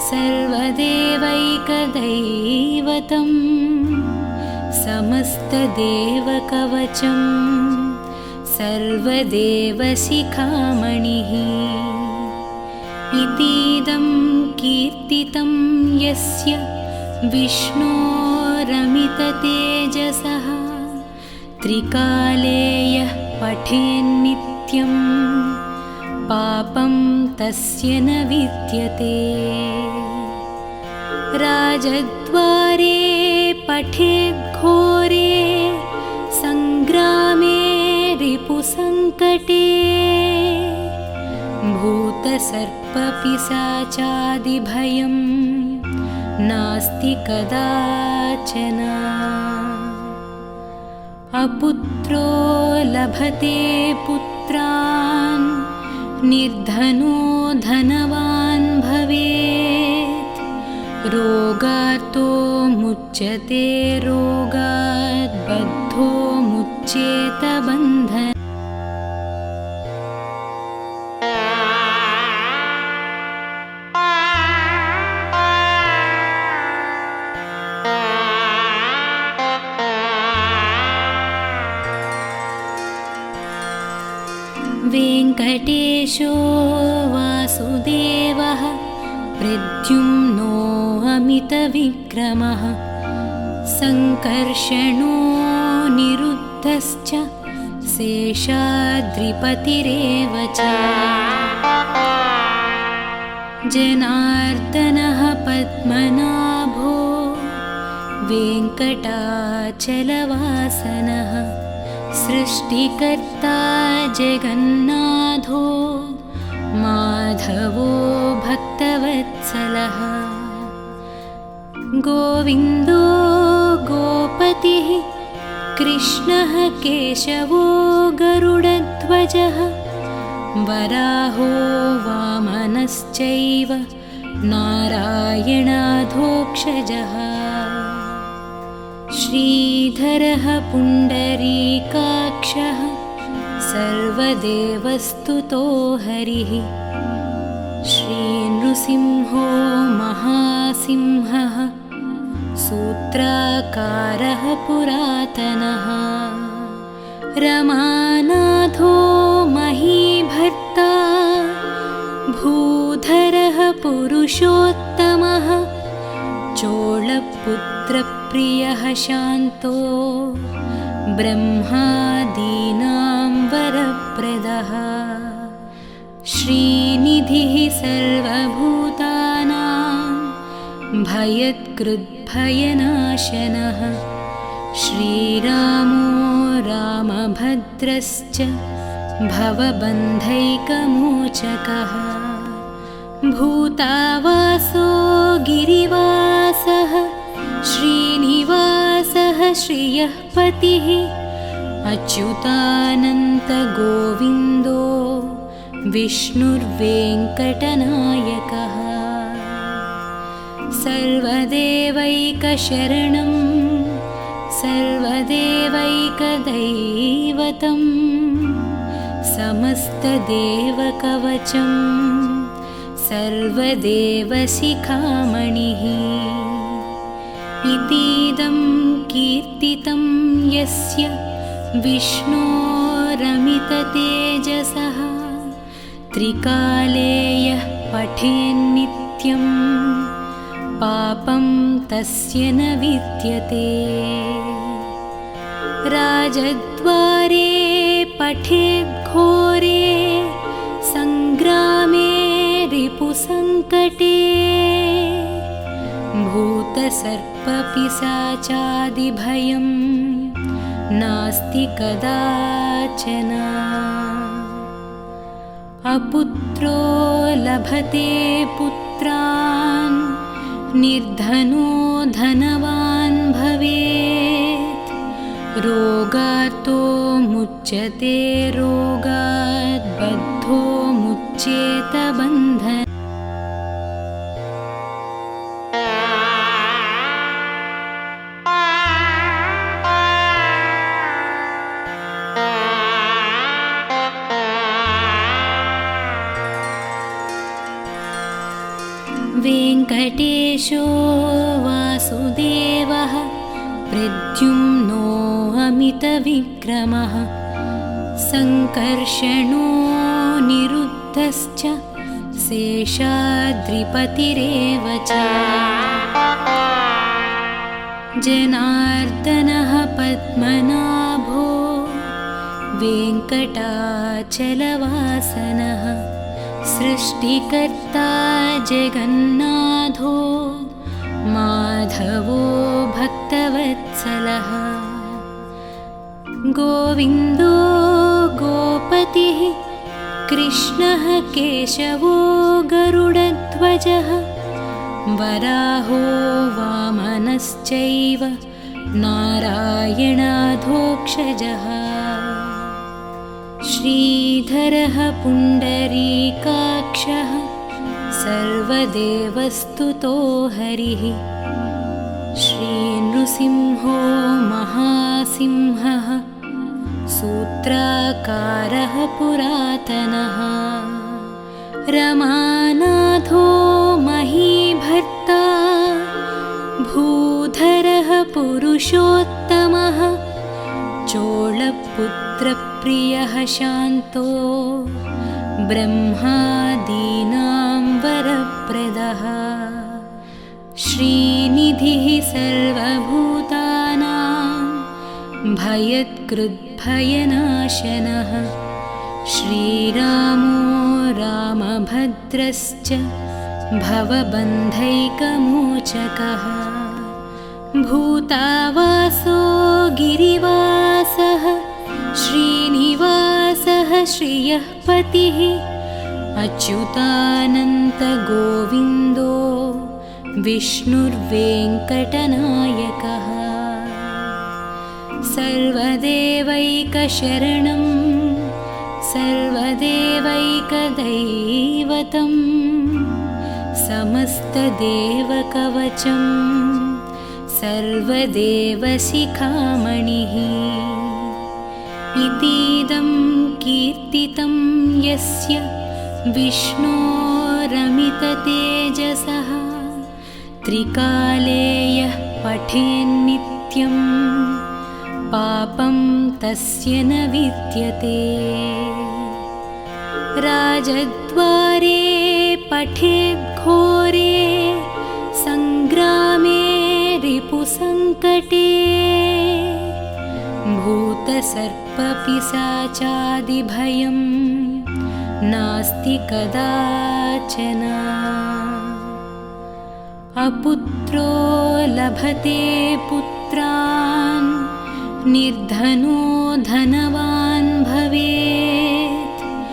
सर्वदेवैकदैवतं समस्तदेवकवचं सर्वदेवशिखामणिः। इतीदं कीर्तितं यस्य विष्णोरमिततेजसः त्रिकाले यः पठेन्नित्यं पापं तस्य न विद्यते। राजद्वारे पठेद्घोरे सङ्ग्रामे रिपुसङ्कटे। भूतसर्पपिशाचादिभयं नास्ति कदाचन। अपुत्रो लभते पुत्रान् निर्धनो धनवान् भवेत्। रोगार्तो मुच्यते रोगात् बद्धो मुच्येत बन्धनात्। वेङ्कटेशो वासुदेवः प्रद्युम्नो अमितविक्रमः सङ्कर्षणो निरुद्धश्च शेषाद्रिपतिरेव च। जनार्दनः पद्मनाभो वेङ्कटाचलवासनः सृष्टिकर्ता जगन्नाथो माधवो भक्तवत्सलः। गोविन्दो गोपतिः कृष्णः केशवो गरुडध्वजः वराहो वामनश्चैव नारायणाधोक्षजः श्रीधरः पुण्डरीकाक्षः सर्वदेवस्तुतो हरिः श्रीनृसिंहो महासिंहः सूत्राकारः पुरातनः रमानाथो महीभर्ता भूधरः पुरुषोत्तमः चोळपुत्रप्रियः शान्तो ब्रह्मादीनां वरप्रदः श्रीनिधिः सर्वभूतानां भयत्कृद्भयनाशनः श्रीरामो रामभद्रश्च भवबन्धैकमोचकः भूतावासो गिरिवासः श्रीनिवासः श्रियः पतिः अच्युतानन्तगोविन्दो विष्णुर्वेङ्कटनायकः सर्वदेवैकशरणं सर्वदेवैकदैवतं समस्तदेवकवचं सर्वदेवशिखामणिः इतीदं कीर्तितं यस्य विष्णोरमिततेजसः त्रिकाले यः पठेन्नित्यं पापं तस्य न विद्यते राजद्वारे पठेद्घोरे सङ्ग्रामे रिपुसङ्कटे भूतसर्पपिशाचादिभयं नास्ति कदाचन अपुत्रो लभते पुत्रान् निर्धनो धनवान् भवेत् रोगार्तो मुच्यते रोगात् बद्धो मुच्येत बन्धनात् वेङ्कटेशो वासुदेवः प्रद्युम्नो अमितविक्रमः सङ्कर्षणो निरुद्धश्च शेषाद्रिपतिरेव च जनार्दनः पद्मनाभो वेङ्कटाचलवासनः सृष्टिकर्ता जगन्नाथो माधवो भक्तवत्सलः गोविन्दो गोपतिः कृष्णः केशवो गरुडध्वजः वराहो वामनश्चैव नारायणाधोक्षजः श्रीधरः पुण्डरीकाक्षः सर्वदेवस्तुतो हरिः श्रीनृसिंहो महासिंहः सूत्राकारः पुरातनः रमानाथो महीभर्ता भूधरः पुरुषोत्तमः चोळपुत्रप्रियः शान्तो ब्रह्मादीनां वरप्रदः श्रीनिधिः सर्वभूतानां भयत्कृद्भयनाशनः श्रीरामो रामभद्रश्च भवबन्धैकमोचकः भूतावासो गिरिवासः श्रीनिवासः श्रियः पतिः अच्युतानन्तगोविन्दो विष्णुर्वेङ्कटनायकः सर्वदेवैकशरणं सर्वदेवैकदैवतं समस्तदेवकवचं सर्वदेवशिखामणिः इतीदं कीर्तितं यस्य विष्णोरमिततेजसः त्रिकाले यः पठेन्नित्यं पापं तस्य न विद्यते राजद्वारे पठेद्घोरे सङ्ग्रामे रिपुसङ्कटे भूतसर्पपिशाचादिभयं नास्ति कदाचन अपुत्रो लभते पुत्रान् निर्धनो धनवान् भवेत्